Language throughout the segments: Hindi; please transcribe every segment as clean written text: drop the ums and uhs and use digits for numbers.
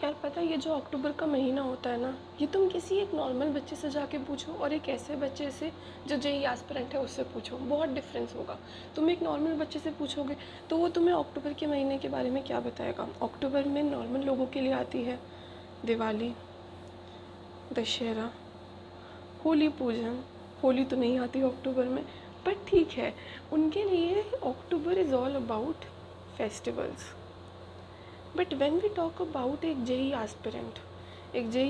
यार पता है ये जो अक्टूबर का महीना होता है ना, ये तुम किसी एक नॉर्मल बच्चे से जाके पूछो और एक ऐसे बच्चे से जो जेई एस्पिरेंट है उससे पूछो, बहुत डिफरेंस होगा। तुम एक नॉर्मल बच्चे से पूछोगे तो वो तुम्हें अक्टूबर के महीने के बारे में क्या बताएगा। अक्टूबर में नॉर्मल लोगों के लिए आती है दिवाली, दशहरा, होली पूजन। होली तो नहीं आती अक्टूबर में, बट ठीक है, उनके लिए October is all about festivals. But when we talk about एक जेई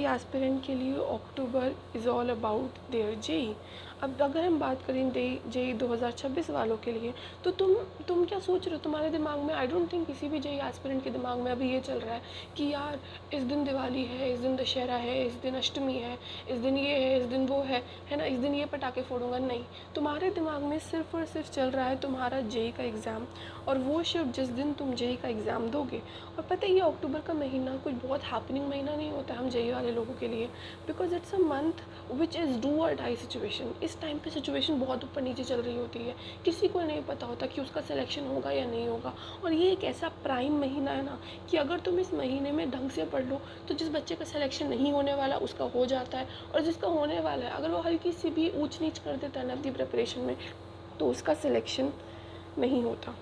एस्पिरेंट के लिए October is all about their JEE. अब अगर हम बात करें जेई 2026 वालों के लिए, तो तुम क्या सोच रहे हो तुम्हारे दिमाग में? आई डोंट थिंक किसी भी जेई एस्पिरेंट के दिमाग में अभी ये चल रहा है कि यार इस दिन दिवाली है, इस दिन दशहरा है, इस दिन अष्टमी है, इस दिन ये है, इस दिन वो है ना, इस दिन ये पटाखे फोड़ूंगा। नहीं, तुम्हारे दिमाग में सिर्फ और सिर्फ चल रहा है तुम्हारा जेई का एग्ज़ाम, और वो शिफ्ट जिस दिन तुम जेई का एग्ज़ाम दोगे। और पता है ये अक्टूबर का महीना कोई बहुत हैपनिंग महीना नहीं होता हम जेई वाले लोगों के लिए, because it's a month which is do और डाई सिचुएशन। इस टाइम पे सिचुएशन बहुत ऊपर नीचे चल रही होती है, किसी को नहीं पता होता कि उसका सिलेक्शन होगा या नहीं होगा। और ये एक ऐसा प्राइम महीना है ना कि अगर तुम इस महीने में ढंग से पढ़ लो तो जिस बच्चे का सिलेक्शन नहीं होने वाला उसका हो जाता है, और जिसका होने वाला है अगर वो हल्की सी भी ऊंच नीच कर देता है ना अपनी प्रिपरेशन में तो उसका सिलेक्शन नहीं होता।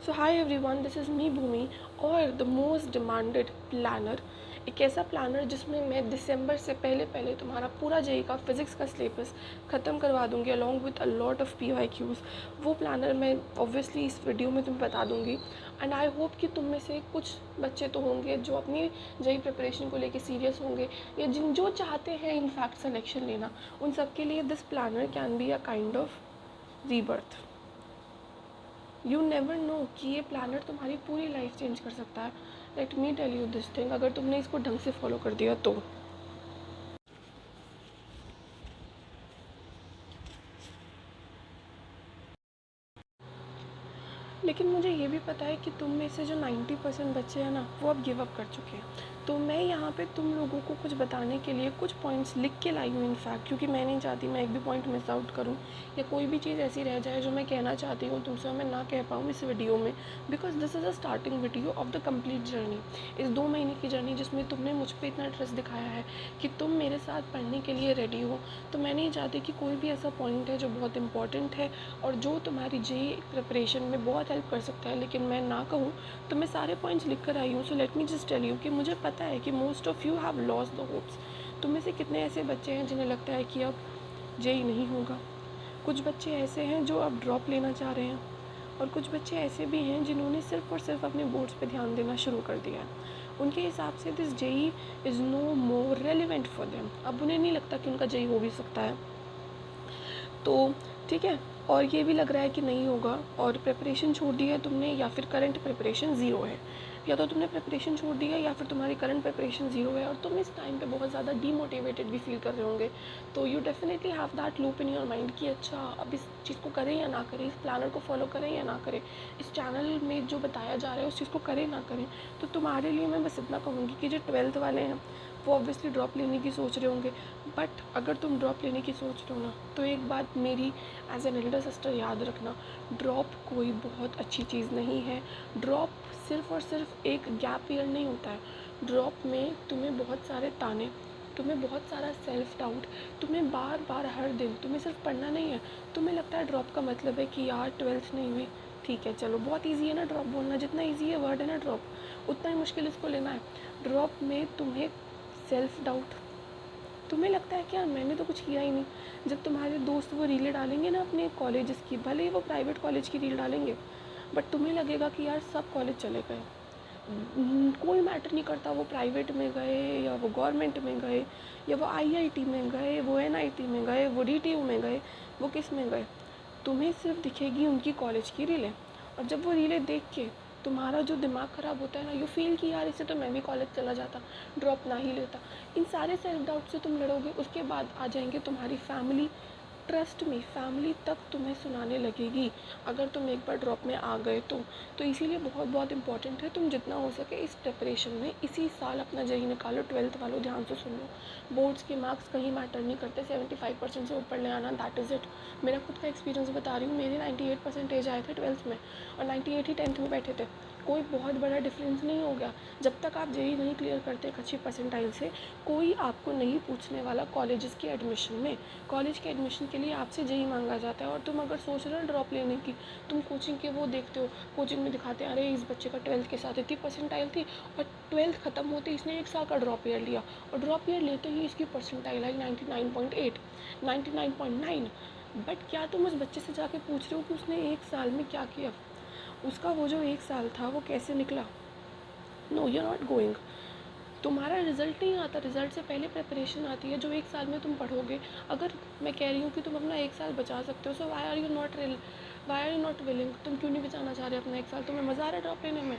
So hi everyone, this is me Bhumi, और द मोस्ट डिमांडेड प्लानर। एक ऐसा प्लानर जिसमें मैं दिसंबर से पहले पहले तुम्हारा पूरा जेई का फिज़िक्स का सिलेबस ख़त्म करवा दूँगी along with a lot of PYQs। वो प्लानर मैं ऑब्वियसली इस वीडियो में तुम्हें बता दूँगी। एंड आई होप कि तुम में से कुछ बच्चे तो होंगे जो अपनी जेई प्रिपरेशन को लेके सीरियस होंगे, या जो चाहते हैं इनफैक्ट सिलेक्शन लेना, उन सब के लिए this planner can be a kind of rebirth. You never know कि ये प्लानर तुम्हारी पूरी लाइफ चेंज कर सकता है। Let me tell you this thing, अगर तुमने इसको ढंग से फॉलो कर दिया तो। लेकिन मुझे ये भी पता है कि तुम में से जो 90% बच्चे हैं ना वो अब गिव अप कर चुके हैं। तो मैं यहाँ पे तुम लोगों को कुछ बताने के लिए कुछ पॉइंट्स लिख के लाई हूँ इनफैक्ट, क्योंकि मैं नहीं चाहती मैं एक भी पॉइंट मिस आउट करूँ या कोई भी चीज़ ऐसी रह जाए जो मैं कहना चाहती हूँ तुमसे मैं ना कह पाऊँ इस वीडियो में। Because this is a starting video of the complete journey, इस 2 महीने की जर्नी जिसमें तुमने मुझ पर इतना ट्रस्ट दिखाया है कि तुम मेरे साथ पढ़ने के लिए रेडी हो। तो मैं नहीं चाहती कि कोई भी ऐसा पॉइंट है जो बहुत इंपॉर्टेंट है और जो तुम्हारी जेई प्रिपरेशन में बहुत हेल्प कर सकता है लेकिन मैं ना कहूँ, तो मैं सारे पॉइंट्स लिख कर आई हूँ। So let me just tell you कि मुझे पता है कि most of you have lost the hopes. तुम में से कितने ऐसे बच्चे हैं जिन्हें लगता है कि अब जेई नहीं होगा। कुछ बच्चे ऐसे हैं जो अब ड्रॉप लेना चाह रहे हैं, और कुछ बच्चे ऐसे भी हैं जिन्होंने सिर्फ और सिर्फ अपने बोर्ड्स पे ध्यान देना शुरू कर दिया है। उनके हिसाब से this JEE is no more relevant for them. अब उन्हें नहीं लगता कि उनका जेई हो भी सकता है। तो ठीक है, और ये भी लग रहा है कि नहीं होगा, और प्रिपरेशन छोड़ दी है तुमने या फिर करंट प्रिपरेशन ज़ीरो है, या तो तुमने प्रिपरेशन छोड़ दी है या फिर तुम्हारी करंट प्रिपरेशन ज़ीरो है, और तुम इस टाइम पे बहुत ज़्यादा डीमोटिवेटेड भी फील कर रहे होंगे। तो you definitely have that loop in your mind कि अच्छा अब इस चीज़ को करें या ना करें, इस प्लानर को फॉलो करें या ना करें, इस चैनल में जो बताया जा रहा है उस चीज़ को करें ना करें। तो तुम्हारे लिए मैं बस इतना कहूँगी कि जो 12th वाले हैं वो ऑब्वियसली ड्रॉप लेने की सोच रहे होंगे, बट अगर तुम ड्रॉप लेने की सोच रहे हो ना तो एक बात मेरी एज एन एल्डर सिस्टर याद रखना, ड्रॉप कोई बहुत अच्छी चीज़ नहीं है। ड्रॉप सिर्फ और सिर्फ एक गैप ईयर नहीं होता है। ड्रॉप में तुम्हें बहुत सारे ताने, तुम्हें बहुत सारा सेल्फ डाउट, तुम्हें बार बार हर दिन तुम्हें सिर्फ पढ़ना नहीं है। तुम्हें लगता है ड्रॉप का मतलब है कि यार 12th नहीं हुई, ठीक है चलो बहुत ईजी है ना ड्रॉप बोलना, जितना ईजी है वर्ड है ना ड्रॉप उतना ही मुश्किल इसको लेना है। ड्रॉप में तुम्हें सेल्फ डाउट, तुम्हें लगता है कि यार मैंने तो कुछ किया ही नहीं। जब तुम्हारे दोस्त वो रीलें डालेंगे ना अपने कॉलेजेस की, भले ही वो प्राइवेट कॉलेज की रील डालेंगे, बट तुम्हें लगेगा कि यार सब कॉलेज चले गए, कोई मैटर नहीं करता वो प्राइवेट में गए या वो गवर्नमेंट में गए या वो IIT में गए, वो NIT में गए, वो DTU में गए, वो किस में गए। तुम्हें सिर्फ दिखेगी उनकी कॉलेज की रीलें, और जब वो रीलें देख के तुम्हारा जो दिमाग ख़राब होता है ना, यू फील कि यार इससे तो मैं भी कॉलेज चला जाता, ड्रॉप ना ही लेता। इन सारे सेल्फ डाउट से तुम लड़ोगे, उसके बाद आ जाएंगे तुम्हारी फैमिली। ट्रस्ट में फैमिली तक तुम्हें सुनाने लगेगी अगर तुम एक बार ड्रॉप में आ गए तो इसीलिए बहुत बहुत इंपॉर्टेंट है तुम जितना हो सके इस प्रिपरेशन में इसी साल अपना जेई निकालो। 12th वालों ध्यान से सुन लो, बोर्ड्स के मार्क्स कहीं मैटर नहीं करते, 75% से ऊपर ले आना, दैट इज़ इट। मेरा खुद का एक्सपीरियंस बता रही हूँ, मेरे 98 परसेंटेज आए थे 12th में और 98 ही 10th में बैठे थे। कोई बहुत बड़ा डिफरेंस नहीं हो गया। जब तक आप जेईई नहीं क्लियर करते एक अच्छी परसेंटाइल से, कोई आपको नहीं पूछने वाला कॉलेजेस के एडमिशन में। कॉलेज के एडमिशन के लिए आपसे जेईई मांगा जाता है, और तुम अगर सोच रहे हो ड्रॉप लेने की, तुम कोचिंग के वो देखते हो, कोचिंग में दिखाते हैं अरे इस बच्चे का 12th के साथ इतनी परसेंटाइल थी, और 12th ख़त्म होते इसने 1 साल का ड्रॉप ईयर लिया, और ड्रॉप ईयर लेते ही इसकी परसेंटाइल आई 99.8, 99.9। बट क्या तुम उस बच्चे से जाके पूछ रहे हो कि उसने 1 साल में क्या किया, उसका वो जो 1 साल था वो कैसे निकला? No, you are not going. तुम्हारा रिजल्ट नहीं आता, रिजल्ट से पहले प्रिपरेशन आती है जो 1 साल में तुम पढ़ोगे। अगर मैं कह रही हूँ कि तुम अपना 1 साल बचा सकते हो, so why are you not willing? तुम क्यों नहीं बचाना चाह रहे अपना 1 साल? तुम्हें मज़ा आ रहा है ड्रॉप लेने में?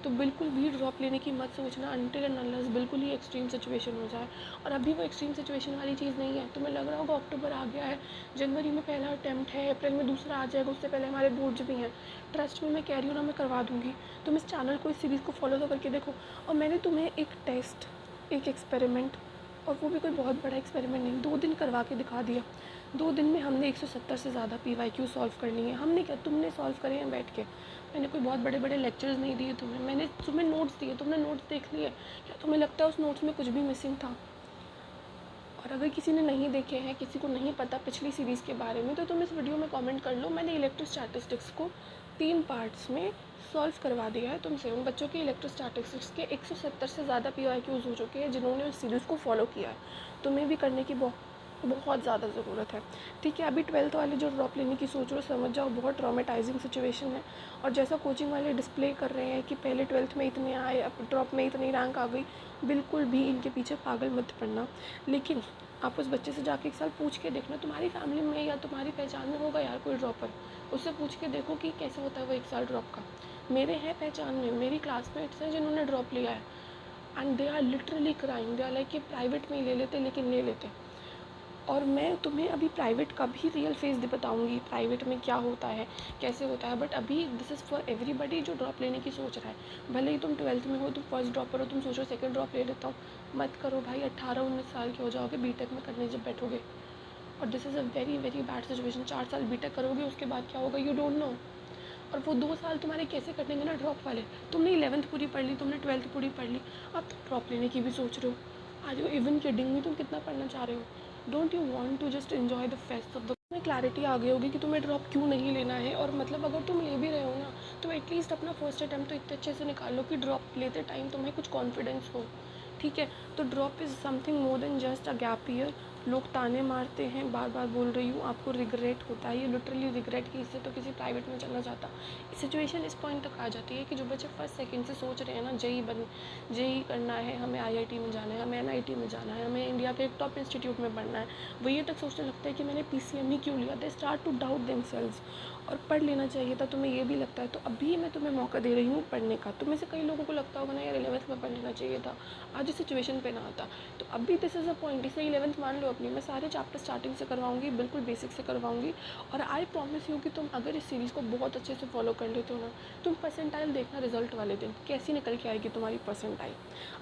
तो बिल्कुल भी ड्रॉप लेने की मत सोचना अनटिल एंड अनलेस बिल्कुल ही एक्सट्रीम सिचुएशन हो जाए। और अभी वो एक्सट्रीम सिचुएशन वाली चीज़ नहीं है। तुम्हें लग रहा होगा अक्टूबर आ गया है, जनवरी में पहला अटैम्प्ट है, अप्रैल में दूसरा आ जाएगा, उससे पहले हमारे बोर्ड्स भी हैं। ट्रस्ट में मैं कह रही हूँ ना, मैं करवा दूँगी। तुम इस चैनल को, इस सीरीज़ को फॉलो तो करके देखो। और मैंने तुम्हें एक टेस्ट, एक एक्सपेरिमेंट, और वो भी कोई बहुत बड़ा एक्सपेरिमेंट नहीं, 2 दिन करवा के दिखा दिया। 2 दिन में हमने 170 से ज़्यादा PYQ सॉल्व कर लिए हैं। हमने क्या, तुमने सॉल्व करे हैं बैठ के। मैंने कोई बहुत बड़े बड़े लेक्चर्स नहीं दिए तुम्हें, मैंने तुम्हें नोट्स दिए, तुमने नोट्स देख लिए। क्या तुम्हें लगता है उस नोट्स में कुछ भी मिसिंग था? और अगर किसी ने नहीं देखे हैं, किसी को नहीं पता पिछली सीरीज़ के बारे में, तो तुम इस वीडियो में कमेंट कर लो। मैंने इलेक्ट्रोस्टैटिस्टिक्स को 3 पार्ट्स में सॉल्व करवा दिया है तुमसे। उन बच्चों के इलेक्ट्रोस्टैटिस्टिक्स के 170 से ज़्यादा PYQs हो चुके हैं जिन्होंने उस सीरीज़ को फॉलो किया है। तुम्हें भी करने की बहुत ज़्यादा ज़रूरत है। ठीक है, अभी 12th वाले जो ड्रॉप लेने की सोच रहे हो, समझ जाओ बहुत ट्रॉमेटाइजिंग सिचुएशन है। और जैसा कोचिंग वाले डिस्प्ले कर रहे हैं कि पहले 12th में इतने आए, अब ड्रॉप में इतनी रैंक आ गई, बिल्कुल भी इनके पीछे पागल मत पड़ना। लेकिन आप उस बच्चे से जाके 1 साल पूछ के देखना, तुम्हारी फैमिली में या तुम्हारी पहचान में होगा यार कोई ड्रॉपर, उससे पूछ के देखो कि कैसे होता है वो 1 साल ड्रॉप का। मेरे हैं पहचान में, मेरी क्लासमेट्स हैं जिन्होंने ड्रॉप लिया है, and they are literally crying. They are like कि प्राइवेट में ही ले लेते, लेकिन ले लेते। और मैं तुम्हें अभी प्राइवेट का भी रियल फेस बताऊंगी, प्राइवेट में क्या होता है, कैसे होता है। बट अभी दिस इज़ फॉर एवरीबडी जो ड्रॉप लेने की सोच रहा है। भले ही तुम 12th में हो, तुम फर्स्ट ड्रॉपर हो, तुम सोचो सेकंड ड्रॉप ले लेता हूँ, मत करो भाई। 18-19 साल के हो जाओगे बीटेक में करने जब बैठोगे, और this is a very very bad situation. 4 साल बीटेक करोगे, उसके बाद क्या होगा यू डोंट नो। और वो 2 साल तुम्हारे कैसे कटेंगे ना ड्रॉप वाले। तुमने 11th पूरी पढ़ ली, तुमने 12th पूरी पढ़ ली, अब तुम ड्रॉप लेने की भी सोच रहे हो। आज यू इवन किडिंग मी? तुम कितना पढ़ना चाह रहे हो? Don't you want to just enjoy the fest of the. तुम्हें क्लैरिटी आ गई होगी कि तुम्हें ड्रॉप क्यों नहीं लेना है। और मतलब अगर तुम ले भी रहे हो ना, तो एटलीस्ट अपना फर्स्ट अटैम्प्ट तो इतने अच्छे से निकाल लो कि ड्रॉप लेते टाइम तुम्हें कुछ कॉन्फिडेंस हो। ठीक है, तो drop is something more than just a gap year. लोग ताने मारते हैं, बार बार बोल रही हूँ, आपको रिग्रेट होता है, ये लिटरली रिग्रेट कि इससे तो किसी प्राइवेट में चलना चाहता। सिचुएशन इस पॉइंट तक आ जाती है कि जो बच्चे फर्स्ट सेकंड से सोच रहे हैं ना जेई करना है, हमें IIT में जाना है, हमें NIT में जाना है, हमें इंडिया के एक टॉप इंस्टीट्यूट में पढ़ना है, वो ये तक सोचने लगता है कि मैंने PCM क्यों लिया। They start to doubt themselves. और पढ़ लेना चाहिए था, तुम्हें ये भी लगता है, तो अभी मैं तुम्हें मौका दे रही हूँ पढ़ने का। तुम्हें से कई लोगों को लगता होगा ना यार 11th में पढ़ लेना चाहिए था, आज इस सिचुएशन पे ना आता। तो अभी दिस इज़ अ पॉइंट, इसे 11th मान लो अपनी। मैं सारे चैप्टर स्टार्टिंग से करवाऊंगी, बिल्कुल बेसिक से करवाऊंगी। और आई प्रॉमिस यू कि तुम अगर इस सीरीज़ को बहुत अच्छे से फॉलो कर लेते हो ना, तुम परसेंटाइल देखना रिजल्ट वाले दिन कैसी निकल के आएगी तुम्हारी परसेंटाइल।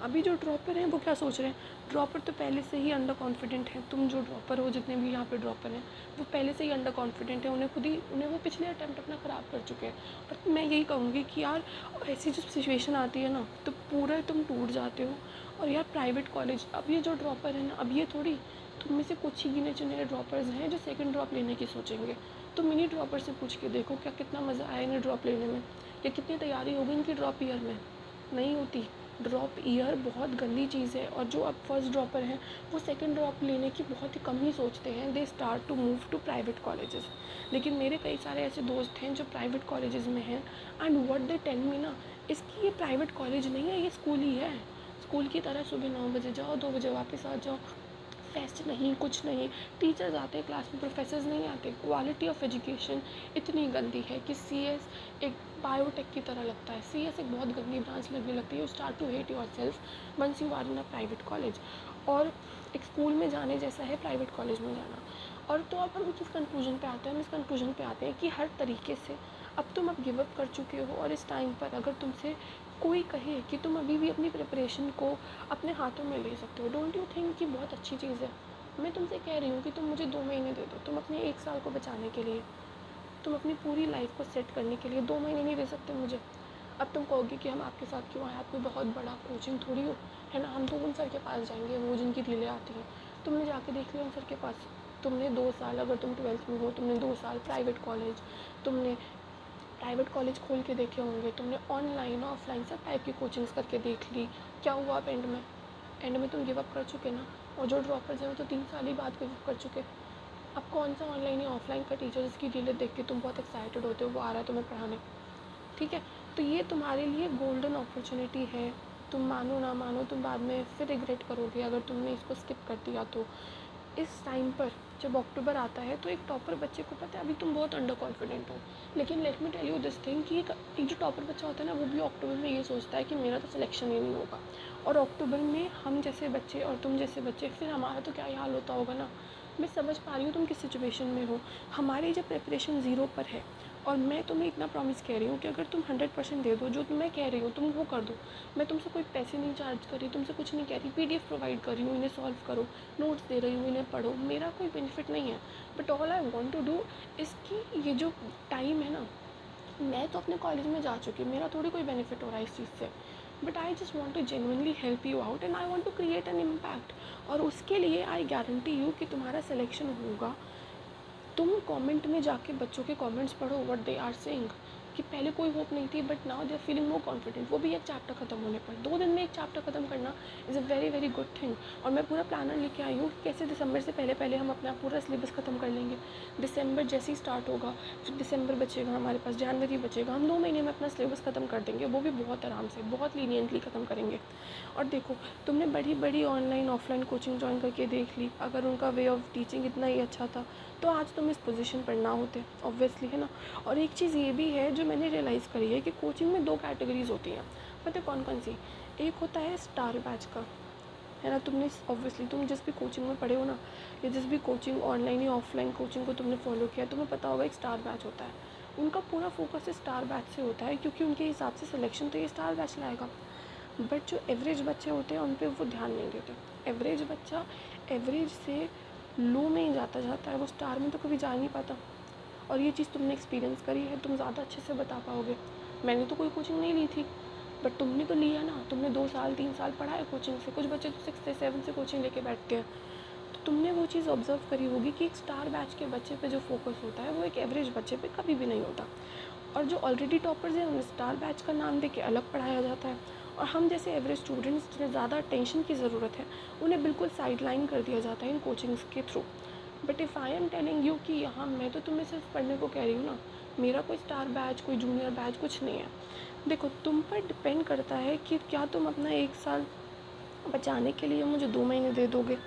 अभी जो ड्रॉपर हैं वो क्या सोच रहे हैं, ड्रॉपर तो पहले से ही अंडर कॉन्फिडेंट है। तुम जो ड्रॉपर हो, जितने भी यहाँ पे ड्रॉपर हैं, वो पहले से ही अंडर कॉन्फिडेंट है। उन्हें वो पिछले अटैम्प्ट अपना ख़राब कर चुके हैं। और मैं यही कहूँगी कि यार ऐसी जब सिचुएशन आती है ना, तो पूरा तुम टूट जाते हो। और यार प्राइवेट कॉलेज, अब ये जो ड्रॉपर है ना, अब ये थोड़ी तुम में से कुछ ही गिने चुने ड्रॉपर्स हैं जो सेकंड ड्रॉप लेने की सोचेंगे। तो मिनी ड्रॉपर से पूछ के देखो क्या कितना मज़ा आया इन्हें ड्रॉप लेने में, या कितनी तैयारी होगी इनकी ड्रॉप ईयर में। नहीं होती। ड्रॉप ईयर बहुत गंदी चीज़ है। और जो अब फर्स्ट ड्रॉपर हैं वो सेकंड ड्रॉप लेने की बहुत ही कम ही सोचते हैं। They start to move to private colleges. लेकिन मेरे कई सारे ऐसे दोस्त हैं जो प्राइवेट कॉलेजेस में हैं, and what they tell me ना, इसकी ये प्राइवेट कॉलेज नहीं है, ये स्कूल ही है। स्कूल की तरह सुबह 9 बजे जाओ, 2 बजे वापस आ जाओ, टेस्ट नहीं, कुछ नहीं। टीचर्स आते हैं क्लास में, प्रोफेसर्स नहीं आते। क्वालिटी ऑफ एजुकेशन इतनी गंदी है कि CS एक बायोटेक की तरह लगता है। CS एक बहुत गंदी ब्रांच लगने लगती है। You start to hate yourself once you are in a private college. और एक स्कूल में जाने जैसा है प्राइवेट कॉलेज में जाना। और तो अब हम किस कंक्लूजन पे आते हैं, हम इस कंक्लूजन पे आते हैं कि हर तरीके से अब तुम अब गिव अप कर चुके हो। और इस टाइम पर अगर तुमसे कोई कहे कि तुम अभी भी अपनी प्रिपरेशन को अपने हाथों में ले सकते हो, डोंट यू थिंक कि बहुत अच्छी चीज़ है। मैं तुमसे कह रही हूँ कि तुम मुझे 2 महीने दे दो, तुम अपने 1 साल को बचाने के लिए, तुम अपनी पूरी लाइफ को सेट करने के लिए 2 महीने नहीं दे सकते मुझे? अब तुम कहोगे कि हम आपके साथ क्यों आए, आप कोई बहुत बड़ा कोचिंग थोड़ी हो, है ना। हम तो उन सर के पास जाएंगे वो जिनकी रीलें आती हैं। तुमने जाके देख लिया उन सर के पास, तुमने 2 साल, अगर तुम 12th में हो, तुमने 2 साल प्राइवेट कॉलेज, तुमने प्राइवेट कॉलेज खोल के देखे होंगे, तुमने ऑनलाइन ऑफलाइन सब टाइप की कोचिंग्स करके देख ली, क्या हुआ आप एंड में तुम गिव अप कर चुके ना। और जो ड्रॉपर्स हैं वो तो 3 साल ही बाद गिव अप कर चुके। अब कौन सा ऑनलाइन या ऑफलाइन का टीचर जिसकी रीलें देख के तुम बहुत एक्साइटेड होते हो वो आ रहा है तुम्हें पढ़ाने, ठीक है। तो ये तुम्हारे लिए गोल्डन अपॉर्चुनिटी है। तुम मानो ना मानो, तुम बाद में फिर रिग्रेट करोगे अगर तुमने इसको स्किप कर दिया तो। इस टाइम पर जब अक्टूबर आता है तो एक टॉपर बच्चे को पता है अभी तुम बहुत अंडर कॉन्फिडेंट हो, लेकिन let me tell you this thing कि एक जो टॉपर बच्चा होता है ना वो भी अक्टूबर में ये सोचता है कि मेरा तो सिलेक्शन ही नहीं होगा। और अक्टूबर में हम जैसे बच्चे और तुम जैसे बच्चे, फिर हमारा तो क्या ही हाल होता होगा ना। मैं समझ पा रही हूँ तुम किस सिचुएशन में हो। हमारी जब प्रिपरेशन ज़ीरो पर है और मैं तुम्हें इतना प्रॉमिस कह रही हूँ कि अगर तुम 100% दे दो जो मैं कह रही हूँ तुम वो कर दो। मैं तुमसे कोई पैसे नहीं चार्ज कर रही, तुमसे कुछ नहीं कह रही, PDF प्रोवाइड कर रही हूँ, इन्हें सॉल्व करो, नोट्स दे रही हूँ, इन्हें पढ़ो, मेरा कोई बेनिफिट नहीं है। But all I want to do इसकी ये जो टाइम है ना, मैं तो अपने कॉलेज में जा चुकी हूँ, मेरा थोड़ी कोई बेनिफिट हो रहा है इस चीज़ से। But I just want to genuinely help you out and I want to create an impact. और उसके लिए आई गारंटी यू कि तुम्हारा सिलेक्शन होगा। तुम कमेंट में जाके बच्चों के कमेंट्स पढ़ो, व्हाट दे आर सेइंग, कि पहले कोई होप नहीं थी but now they are feeling more confident. वो भी एक चैप्टर ख़त्म होने पर, 2 दिन में एक चैप्टर ख़त्म करना is a very very good thing. और मैं पूरा प्लानर लेके आई हूँ कि कैसे दिसंबर से पहले पहले हम अपना पूरा सिलेबस ख़त्म कर लेंगे। दिसंबर जैसे ही स्टार्ट होगा, फिर दिसंबर बचेगा हमारे पास, जनवरी बचेगा, हम 2 महीने में अपना सिलेबस ख़त्म कर देंगे, वो भी बहुत आराम से, बहुत लीनियंटली ख़त्म करेंगे। और देखो, तुमने बड़ी बड़ी ऑनलाइन ऑफलाइन कोचिंग ज्वाइन करके देख ली, अगर उनका वे ऑफ टीचिंग इतना ही अच्छा था तो आज तुम इस पोजीशन पर ना होते, ऑब्वियसली, है ना। और एक चीज़ ये भी है जो मैंने रियलाइज़ करी है कि कोचिंग में 2 कैटेगरीज होती हैं। पता है कौन कौन सी? एक होता है स्टार बैच का, है ना। तुमने ऑब्वियसली तुम जिस भी कोचिंग में पढ़े हो ना, या जिस भी कोचिंग ऑनलाइन या ऑफलाइन कोचिंग को तुमने फॉलो किया, तुम्हें पता होगा एक स्टार बैच होता है। उनका पूरा फोकस स्टार बैच से होता है क्योंकि उनके हिसाब से सिलेक्शन तो ये स्टार बैच लाएगा। बट जो एवरेज बच्चे होते हैं उन पर वो ध्यान नहीं देते। एवरेज बच्चा एवरेज से लो में ही जाता है, वो स्टार में तो कभी जा नहीं पाता। और ये चीज़ तुमने एक्सपीरियंस करी है, तुम ज़्यादा अच्छे से बता पाओगे। मैंने तो कोई कोचिंग नहीं ली थी, बट तुमने तो लिया ना, तुमने 2 साल 3 साल पढ़ा है कोचिंग से। कुछ बच्चे तो 6 से 7 से कोचिंग लेके बैठते हैं। तो तुमने वो चीज़ ऑब्जर्व करी होगी कि एक स्टार बैच के बच्चे पे जो फोकस होता है वो एक एवरेज बच्चे पे कभी भी नहीं होता। और जो ऑलरेडी टॉपर्स हैं उन्हें स्टार बैच का नाम दे के अलग पढ़ाया जाता है, और हम जैसे एवरेज स्टूडेंट्स जिन्हें ज़्यादा अटेंशन की ज़रूरत है उन्हें बिल्कुल साइड लाइन कर दिया जाता है इन कोचिंग्स के through. But if I am telling you कि यहाँ मैं तो तुम्हें सिर्फ पढ़ने को कह रही हूँ ना, मेरा कोई स्टार बैच, कोई जूनियर बैच कुछ नहीं है। देखो, तुम पर डिपेंड करता है कि क्या तुम अपना 1 साल बचाने के लिए मुझे 2 महीने दे दोगे,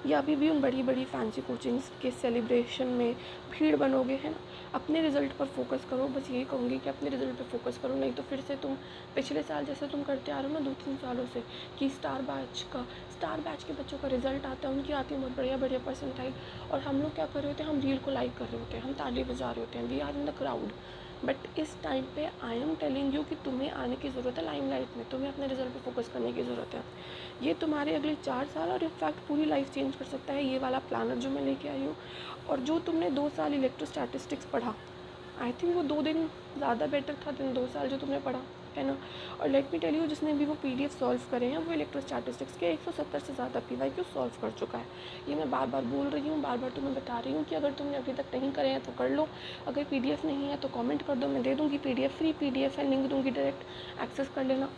या अभी भी उन बड़ी बड़ी फैंसी कोचिंग्स के सेलिब्रेशन में भीड़ बनोगे, है ना। अपने रिज़ल्ट पर फोकस करो, बस यही कहूँगी कि अपने रिज़ल्ट पर फोकस करो, नहीं तो फिर से तुम पिछले साल जैसे तुम करते आ रहे हो ना 2-3 सालों से, कि स्टार बैच के बच्चों का रिज़ल्ट आता है, उनकी आती है बहुत बढ़िया बढ़िया परसेंटाइल, और हम लोग क्या कर रहे होते हैं, हम रील को लाइक कर रहे होते हैं, हम ताली बजा रहे होते हैं, we are in the crowd. But इस टाइम पे आई एम टेलिंग यू कि तुम्हें आने की ज़रूरत है लाइमलाइट में, तुम्हें अपने रिज़ल्ट पे फोकस करने की ज़रूरत है। ये तुम्हारे अगले 4 साल और इनफैक्ट पूरी लाइफ चेंज कर सकता है, ये वाला प्लानर जो मैं लेके आई हूँ। और जो तुमने 2 साल इलेक्ट्रोस्टैटिस्टिक्स पढ़ा, आई थिंक वो 2 दिन ज़्यादा बेटर था देन 2 साल जो तुमने पढ़ा, है ना। और लेट मी टेल यू, जिसने भी वो PDF सॉल्व करे हैं वो इलेक्ट्रोस्टैटिस्टिक्स के 170 से ज़्यादा PYQ सॉल्व कर चुका है। ये मैं बार बार बोल रही हूँ, बार बार तुम्हें बता रही हूँ कि अगर तुमने अभी तक नहीं करे हैं तो कर लो। अगर PDF नहीं है तो कमेंट कर दो, मैं दे दूँगी PDF, फ्री PDF है, लिंक दूँगी, डायरेक्ट एक्सेस कर लेना,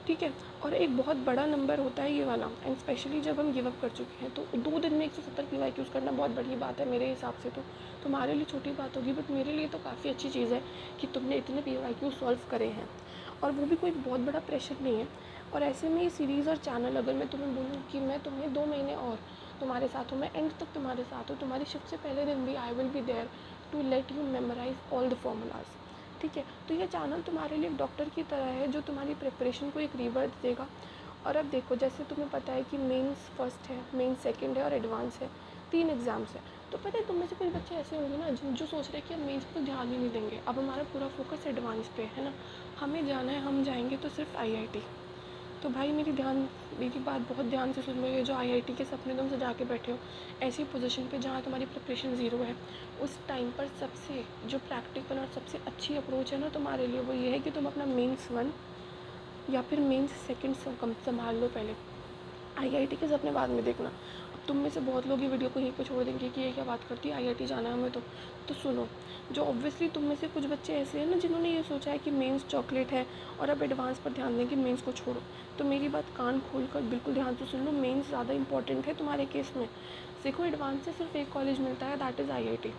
ठीक है। और एक बहुत बड़ा नंबर होता है ये वाला, एंड स्पेशली जब हम गिव अप कर चुके हैं तो 2 दिन में 170 PYQs करना बहुत बड़ी बात है मेरे हिसाब से। तो तुम्हारे लिए छोटी बात होगी, बट मेरे लिए तो काफ़ी अच्छी चीज़ है कि तुमने इतने PYQ सॉल्व करे हैं, और वो भी कोई बहुत बड़ा प्रेशर नहीं है। और ऐसे में ये सीरीज़ और चैनल, अगर मैं तुम्हें बोलूँ कि मैं तुम्हें 2 महीने और तुम्हारे साथ हूँ, मैं एंड तक तुम्हारे साथ हूँ, तुम्हारी शिफ्ट से पहले दिन भी I will be there to let you memorise all the formulas, ठीक है। तो ये चैनल तुम्हारे लिए एक डॉक्टर की तरह है जो तुम्हारी प्रिपरेशन को एक रीबर्थ देगा। और अब देखो, जैसे तुम्हें पता है कि मेंस फर्स्ट है, मेंस सेकंड है और एडवांस है, 3 एग्ज़ाम्स है। तो पता है तुम में से कुछ बच्चे ऐसे होंगे ना जो सोच रहे हैं कि हम मेंस पर ध्यान ही नहीं देंगे, अब हमारा पूरा फोकस एडवांस पे है ना, हमें जाना है, हम जाएंगे तो सिर्फ IIT। तो भाई मेरी बात बहुत ध्यान से सुन लो। ये जो आईआईटी के सपने तुम सजा के बैठे हो ऐसी पोजीशन पे जहाँ तुम्हारी प्रिपरेशन ज़ीरो है, उस टाइम पर सबसे जो प्रैक्टिकल और सबसे अच्छी अप्रोच है ना तुम्हारे लिए, वो ये है कि तुम अपना मेंस 1 या फिर मेंस 2 संभाल लो पहले। आईआईटी के सपने बाद में देखना। अब तुम में से बहुत लोग ये वीडियो को यहीं पे छोड़ देंगे कि ये क्या बात करती है, आईआईटी जाना है हमें तो सुनो। जो ऑब्वियसली तुम में से कुछ बच्चे ऐसे हैं ना जिन्होंने ये सोचा है कि मेंस चॉकलेट है और अब एडवांस पर ध्यान दें कि मेंस को छोड़ो, तो मेरी बात कान खोल कर बिल्कुल ध्यान से सुन लो। मेंस ज़्यादा इंपॉर्टेंट है तुम्हारे केस में। देखो, एडवांस से सिर्फ एक कॉलेज मिलता है, दैट इज़ आईआईटी।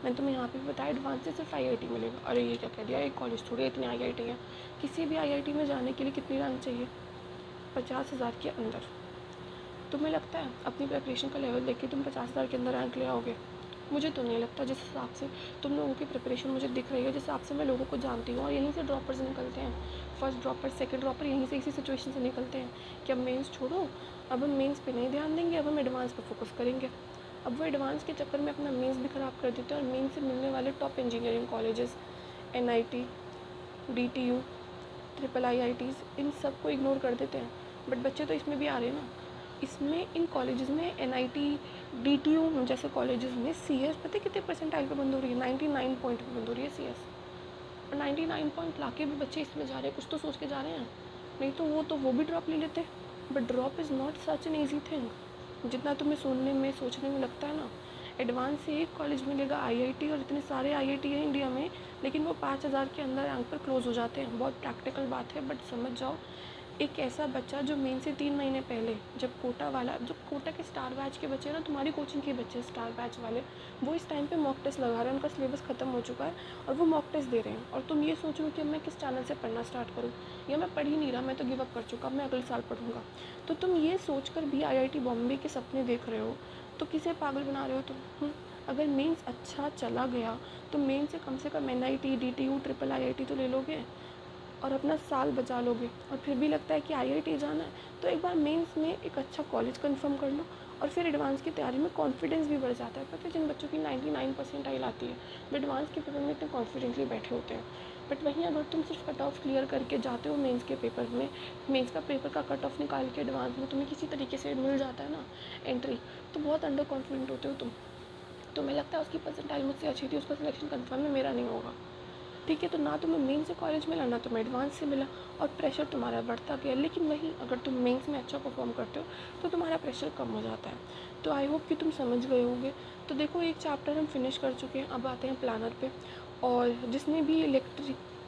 मैंने तुम्हें यहाँ पे भी बताया एडवांस से सिर्फ आईआईटी मिलेगा। अरे ये क्या कह दिया, एक कॉलेज थोड़ी इतनी आईआईटी है। किसी भी आईआईटी में जाने के लिए कितनी रैंक चाहिए? 50,000 के अंदर। तुम्हें लगता है अपनी प्रिपरेशन का लेवल देख के तुम 50,000 के अंदर रैंक ले आओगे? मुझे तो नहीं लगता। जिस हिसाब से तुम लोगों की प्रिपरेशन मुझे दिख रही है, जिस हिसाब से मैं लोगों को जानती हूँ, और यहीं से ड्रॉपर्स निकलते हैं, फर्स्ट ड्रॉपर सेकंड ड्रॉपर यहीं से इसी सिचुएशन से निकलते हैं कि अब मेंस छोड़ो, अब हम मेंस पे नहीं ध्यान देंगे, अब हम एडवांस पे फोकस करेंगे। अब वो एडवांस के चक्कर में अपना मेंस भी ख़राब कर देते हैं और मेंस से मिलने वाले top engineering colleges, NIT, DTU, triple IITs, इन सब को इग्नोर कर देते हैं। बट बच्चे तो इसमें भी आ रहे हैं ना। इसमें इन कॉलेजेस में एनआईटी, डीटीयू जैसे कॉलेजेस में सीएस पता है कितने परसेंटाइल पे बंद हो रही है? 99 पॉइंट पे बंद हो रही है सीएस। और 99 पॉइंट ला के भी बच्चे इसमें जा रहे हैं, कुछ तो सोच के जा रहे हैं। नहीं तो वो भी ड्रॉप ले लेते। But drop is not such an easy thing जितना तुम्हें सुनने में सोचने में लगता है ना। एडवांस से एक कॉलेज मिलेगा आईआईटी, और इतने सारे आईआईटी हैं इंडिया में, लेकिन वो 5,000 के अंदर रैंक पर क्लोज हो जाते हैं। बहुत प्रैक्टिकल बात है, बट समझ जाओ। एक ऐसा बच्चा जो मेन से 3 महीने पहले, जब जो कोटा के स्टार बैच के बच्चे हैं ना, तुम्हारी कोचिंग के बच्चे स्टार बैच वाले, वो इस टाइम पे मॉक टेस्ट लगा रहे हैं, उनका सिलेबस ख़त्म हो चुका है और वो मॉक टेस्ट दे रहे हैं। और तुम ये सोचो कि अब मैं किस चैनल से पढ़ना स्टार्ट करूँ, या मैं पढ़ ही नहीं रहा, मैं तो गिव अप कर चुका, अब मैं अगले साल पढ़ूंगा। तो तुम ये सोच कर भी आईआईटी बॉम्बे के सपने देख रहे हो, तो किसे पागल बना रहे हो तुम? अगर मेंस अच्छा चला गया तो मेन से कम एनआईटी, डीटीयू, ट्रिपल आईआईटी तो ले लोगे और अपना साल बचा लोगे। और फिर भी लगता है कि आईआईटी जाना है, तो एक बार मेंस में एक अच्छा कॉलेज कंफर्म कर लो, और फिर एडवांस की तैयारी में कॉन्फिडेंस भी बढ़ जाता है। पता है, जिन बच्चों की 99 परसेंटाइल आती है, वो एडवांस के पेपर में इतने कॉन्फिडेंटली बैठे होते हैं। बट वहीं अगर तुम सिर्फ कट ऑफ क्लियर करके जाते हो मेंस के पेपर में, मेंस का पेपर का कट ऑफ निकाल के एडवांस में तुम्हें किसी तरीके से मिल जाता है ना एंट्री, तो बहुत अंडर कॉन्फिडेंट होते हो तुम। तुम्हें लगता है उसकी परसेंटाइल मुझसे अच्छी थी, उसका सिलेक्शन कन्फर्म है, मेरा नहीं होगा। ठीक है, तो ना तुम्हें मेन से कॉलेज मिला, ना तुम्हें एडवांस से मिला, और प्रेशर तुम्हारा बढ़ता गया। लेकिन वहीं अगर तुम मेंस में अच्छा परफॉर्म करते हो तो तुम्हारा प्रेशर कम हो जाता है। तो आई होप कि तुम समझ गए होंगे। तो देखो, एक चैप्टर हम फिनिश कर चुके हैं, अब आते हैं प्लानर पे। और जिसने भी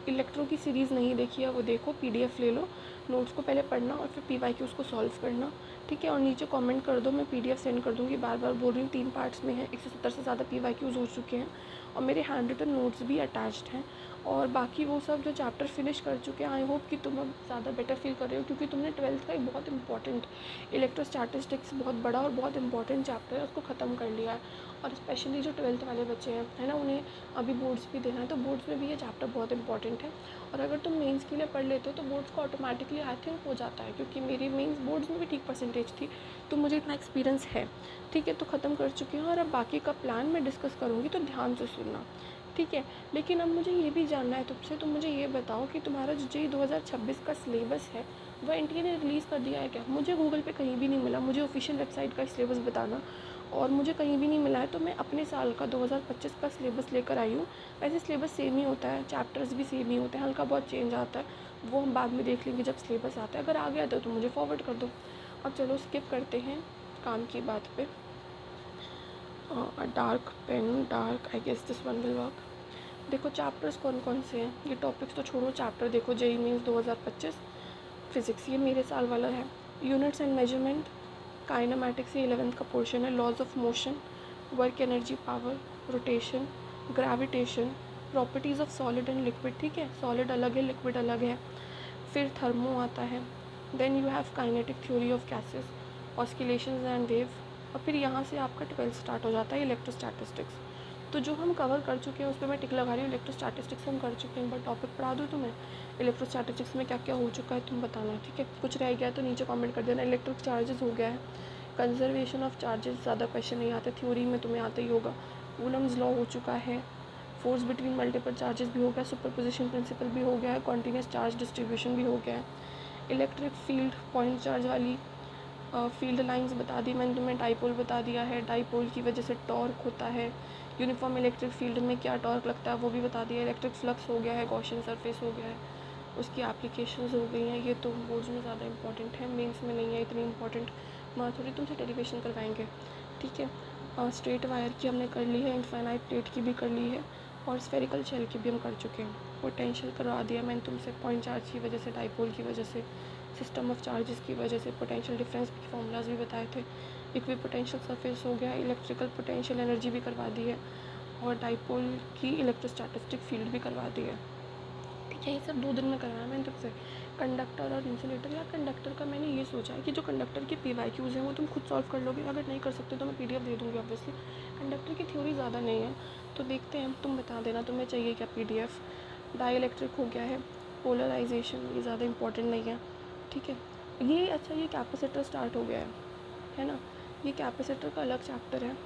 इलेक्ट्रो की सीरीज़ नहीं देखी है वो देखो, पीडीएफ ले लो, नोट्स को पहले पढ़ना और फिर पीवाईक्यूज़ को सॉल्व करना। ठीक है, और नीचे कमेंट कर दो, मैं पीडीएफ सेंड कर दूँगी। बार बार बोल रही हूँ, 3 पार्ट्स में है, 170 से ज़्यादा पीवाईक्यूज़ हो चुके हैं और मेरे हैंड रिटन नोट्स भी अटैच्ड हैं। और बाकी वो सब जो चैप्टर फिनिश कर चुके हैं, आई होप कि तुम अब ज़्यादा बेटर फील कर रहे हो, क्योंकि तुमने 12th का एक बहुत इंपॉर्टेंट इलेक्ट्रोस्टैटिस्टिक्स, बहुत बड़ा और बहुत इंपॉर्टेंट चैप्टर है, उसको ख़त्म कर लिया है। और स्पेशली जो 12th वाले बच्चे हैं, है ना, उन्हें अभी बोर्ड्स भी देना है, तो बोर्ड्स में भी ये चैप्टर बहुत इंपॉर्टेंट है। और अगर तुम मेंस के लिए पढ़ लेते हो तो बोर्ड्स को ऑटोमेटिकली आई थिंक हो जाता है, क्योंकि मेरी मेंस बोर्ड्स में भी ठीक परसेंटेज थी, तो मुझे इतना एक्सपीरियंस है। ठीक है, तो ख़त्म कर चुकी हूँ और अब बाकी का प्लान मैं डिस्कस करूँगी, तो ध्यान से सुनना। ठीक है, लेकिन अब मुझे ये भी जानना है तुमसे, तुम मुझे ये बताओ कि तुम्हारा जो जेईई 2026 का सिलेबस है वो एनटीए ने रिलीज़ कर दिया है क्या? मुझे गूगल पे कहीं भी नहीं मिला, मुझे ऑफिशियल वेबसाइट का सिलेबस बताना। और मुझे कहीं भी नहीं मिला है, तो मैं अपने साल का 2025 का सिलेबस लेकर आई हूँ। वैसे सिलेबस सेम ही होता है, चैप्टर्स भी सेम ही होते हैं, हल्का बहुत चेंज आता है, वो हम बाद में देख लेंगे जब सिलेबस आता है। अगर आ गया तो मुझे फॉरवर्ड कर दो। अब चलो स्किप करते हैं काम की बात पे। Dark pen, dark, I guess this one will work. देखो, चैप्टर्स कौन कौन से हैं, ये टॉपिक्स तो छोड़ो, चैप्टर देखो। जेईई मीन्स 2025 फिज़िक्स, ये मेरे साल वाला है। यूनिट्स एंड मेजरमेंट, काइनेमैटिक्स, ये 11th का पोर्शन है। Laws of motion, work energy power, rotation, gravitation, properties of solid and liquid. ठीक है, सॉलिड अलग है, लिक्विड अलग है। फिर थर्मो आता है। Then you have kinetic theory of gases, oscillations and wave. और फिर यहाँ से आपका 12th स्टार्ट हो जाता है, इलेक्ट्रोस्टैटिस्टिक्स। तो जो हम कवर कर चुके हैं उस पर मैं टिक लगा रही हूँ। इलेक्ट्रोस्टैटिस्टिक्स हम कर चुके हैं, बट टॉपिक पढ़ा दूँ तुम्हें, इलेक्ट्रोस्टैटिस्टिक्स में क्या क्या हो चुका है तुम बताना। ठीक है, कुछ रह गया तो नीचे कमेंट कर देना। इलेक्ट्रिक चार्जेस हो गया है, कंजर्वेशन ऑफ चार्जेस, ज़्यादा क्वेश्चन नहीं आते, थ्योरी में तुम्हें आता ही होगा। कूलम्स लॉ हो चुका है, फोर्स बिटवीन मल्टीपल चार्जेस भी हो गया, सुपरपोजिशन प्रिंसिपल भी हो गया है, कॉन्टीन्यूस चार्ज डिस्ट्रीब्यूशन भी हो गया है। इलेक्ट्रिक फील्ड पॉइंट चार्ज वाली फील्ड लाइंस बता दी मैंने तुम्हें, डाइपोल बता दिया है, डाइपोल की वजह से टॉर्क होता है, यूनिफॉर्म इलेक्ट्रिक फील्ड में क्या टॉर्क लगता है वो भी बता दिया, इलेक्ट्रिक फ्लक्स हो गया है, गॉसियन सरफेस हो गया है, उसकी एप्लीकेशंस हो गई हैं। ये तो बोर्ड्स में ज़्यादा इंपॉर्टेंट है, मेंस में नहीं है इतनी इंपॉर्टेंट, वहाँ थोड़ी तुमसे डेरिवेशन करवाएंगे, ठीक है। स्ट्रेट वायर की हमने कर ली है, इनफाइनाइट प्लेट की भी कर ली है, और स्फेरिकल शेल की भी हम कर चुके हैं। पोटेंशियल करवा दिया मैंने तुमसे, पॉइंट चार्ज की वजह से, डाइपोल की वजह से, सिस्टम ऑफ चार्जेस की वजह से, पोटेंशियल डिफरेंस के फॉर्मूलाज भी बताए थे। इक्विपोटेंशियल सरफेस हो गया, इलेक्ट्रिकल पोटेंशियल एनर्जी भी करवा दी है, और डाइपोल की इलेक्ट्रोस्टैटिस्टिक फील्ड भी करवा दी है, ठीक है। ये सब 2 दिन में करवाया मैंने तुमसे। कंडक्टर और इंसुलेटर, या कंडक्टर का मैंने ये सोचा है कि जो कंडक्टर के PYQs हैं वो तुम खुद सॉल्व कर लोगे, अगर नहीं कर सकते तो मैं PDF दे दूँगी ऑब्वियसली। कंडक्टर की थ्योरी ज़्यादा नहीं है, तो देखते हैं, तुम बता देना तुम्हें चाहिए क्या PDF। डाई इलेक्ट्रिक हो गया है, पोलराइजेशन, ये ज़्यादा इंपॉर्टेंट नहीं है, ठीक है। ये अच्छा, ये कैपेसिटर स्टार्ट हो गया है ना, ये कैपेसिटर का अलग चैप्टर है,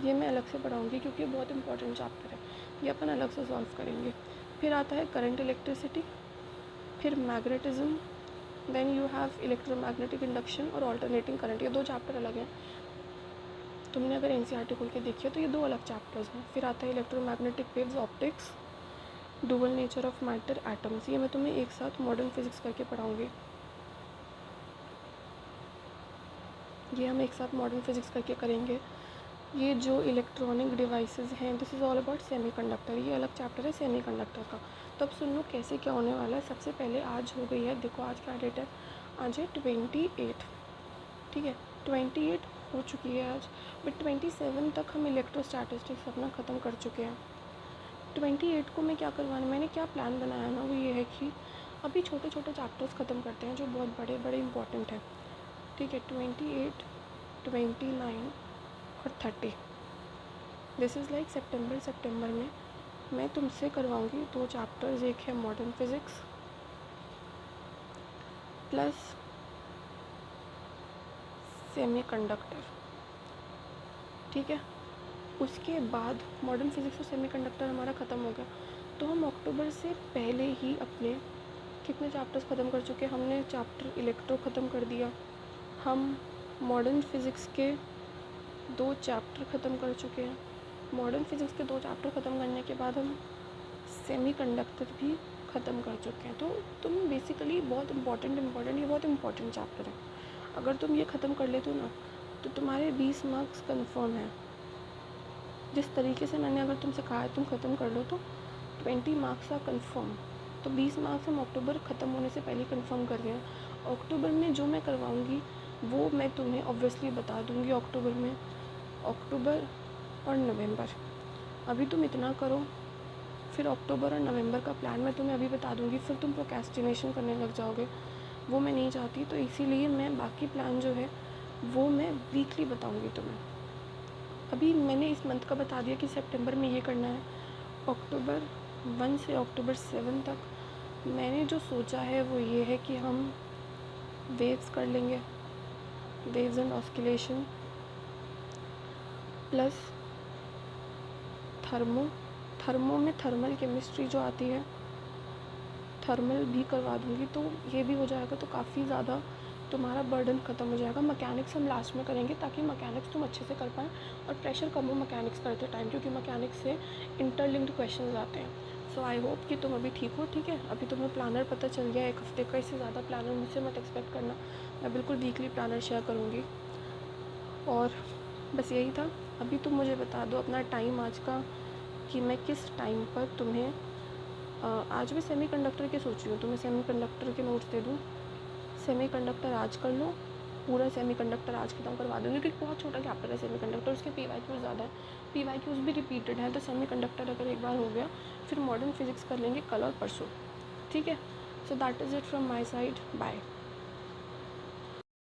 ये मैं अलग से पढ़ाऊँगी क्योंकि ये बहुत इंपॉर्टेंट चैप्टर है, ये अपन अलग से सॉल्व करेंगे। फिर आता है करंट इलेक्ट्रिसिटी, फिर magnetism, then you have electromagnetic induction और ऑल्टरनेटिंग करंट, ये 2 चैप्टर अलग हैं। तुमने अगर NCERT खोल के देखी है तो ये 2 अलग चैप्टर्स हैं। फिर आता है electromagnetic waves, optics, dual nature of matter, atoms, ये मैं तुम्हें एक साथ मॉडर्न फिजिक्स करके पढ़ाऊँगी, ये हम एक साथ मॉडर्न फिजिक्स करके करेंगे। ये जो इलेक्ट्रॉनिक डिवाइसेस हैं, this is all about semiconductor, ये अलग चैप्टर है सेमीकंडक्टर का। तो अब सुन लो कैसे क्या होने वाला है। सबसे पहले आज हो गई है, देखो आज क्या डेट है, आज है 28, ठीक है, 28 हो चुकी है आज, बट 27 तक हम इलेक्ट्रोस्टैटिस्टिक्स अपना ख़त्म कर चुके हैं। 28 को मैं क्या करवाना, मैंने क्या प्लान बनाया ना, वो ये है कि अभी छोटे छोटे चैप्टर्स ख़त्म करते हैं जो बहुत बड़े बड़े इंपॉर्टेंट हैं, ठीक है। 28, 29 और 30, दिस इज़ लाइक सितंबर में मैं तुमसे करवाऊँगी 2 चैप्टर्स, एक है मॉडर्न फिज़िक्स प्लस सेमीकंडक्टर, ठीक है। उसके बाद मॉडर्न फिज़िक्स और सेमीकंडक्टर हमारा ख़त्म हो गया, तो हम अक्टूबर से पहले ही अपने कितने चैप्टर्स ख़त्म कर चुके हैं। हमने चैप्टर इलेक्ट्रो ख़त्म कर दिया, हम मॉडर्न फिज़िक्स के 2 चैप्टर ख़त्म कर चुके हैं। मॉडर्न फिज़िक्स के 2 चैप्टर ख़त्म करने के बाद हम सेमीकंडक्टर भी ख़त्म कर चुके हैं। तो तुम बेसिकली बहुत इम्पॉर्टेंट ये बहुत इम्पॉर्टेंट चैप्टर है, अगर तुम ये ख़त्म कर लेते हो ना तो तुम्हारे 20 मार्क्स कंफर्म है। जिस तरीके से मैंने अगर तुमसे कहा है तुम ख़त्म कर लो तो 20 मार्क्स आर कंफर्म, तो 20 मार्क्स हम अक्टूबर ख़त्म होने से पहले कंफर्म कर रहे हैं। अक्टूबर में जो मैं करवाऊँगी वो मैं तुम्हें ऑब्वियसली बता दूँगी अक्टूबर में, अक्टूबर और नवंबर। अभी तुम इतना करो, फिर अक्टूबर और नवंबर का प्लान मैं तुम्हें अभी बता दूँगी, फिर तुम प्रोक्रेस्टिनेशन करने लग जाओगे, वो मैं नहीं चाहती। तो इसीलिए मैं बाकी प्लान जो है वो मैं वीकली बताऊँगी तुम्हें। अभी मैंने इस मंथ का बता दिया कि सितंबर में ये करना है, अक्टूबर 1 से अक्टूबर 7 तक मैंने जो सोचा है वो ये है कि हम वेव्स कर लेंगे, waves and oscillation, plus thermo में थर्मल केमिस्ट्री जो आती है, थर्मल भी करवा दूँगी, तो ये भी हो जाएगा, तो काफ़ी ज़्यादा तुम्हारा बर्डन ख़त्म हो जाएगा। मैकेनिक्स हम लास्ट में करेंगे ताकि मैकेनिक्स तुम अच्छे से कर पाएँ और प्रेशर कम हो मैकेनिक्स करते टाइम, क्योंकि मैकेनिक्स से इंटरलिंक्ड क्वेश्चन आते हैं। सो आई होप कि तुम अभी ठीक हो, ठीक है। अभी तुम्हें प्लानर पता चल गया 1 हफ्ते का, इससे ज़्यादा प्लानर मुझसे मत एक्सपेक्ट करना, मैं बिल्कुल वीकली प्लानर शेयर करूँगी। और बस यही था। अभी तुम मुझे बता दो अपना टाइम आज का कि मैं किस टाइम पर तुम्हें आज भी सेमीकंडक्टर के सोच रही हूँ, तुम्हें सेमीकंडक्टर के नोट्स दे दूँ। सेमीकंडक्टर आज कर लो, पूरा सेमीकंडक्टर आज ख़त्म करवा दूँगी, क्योंकि बहुत छोटा चैप्टर है सेमीकंडक्टर, उसके PYQs ज़्यादा है, PYQs भी रिपीटेड है। तो सेमीकंडक्टर अगर एक बार हो गया, फिर मॉडर्न फिज़िक्स कर लेंगे कल और परसों, ठीक है। So that is it from my side, bye.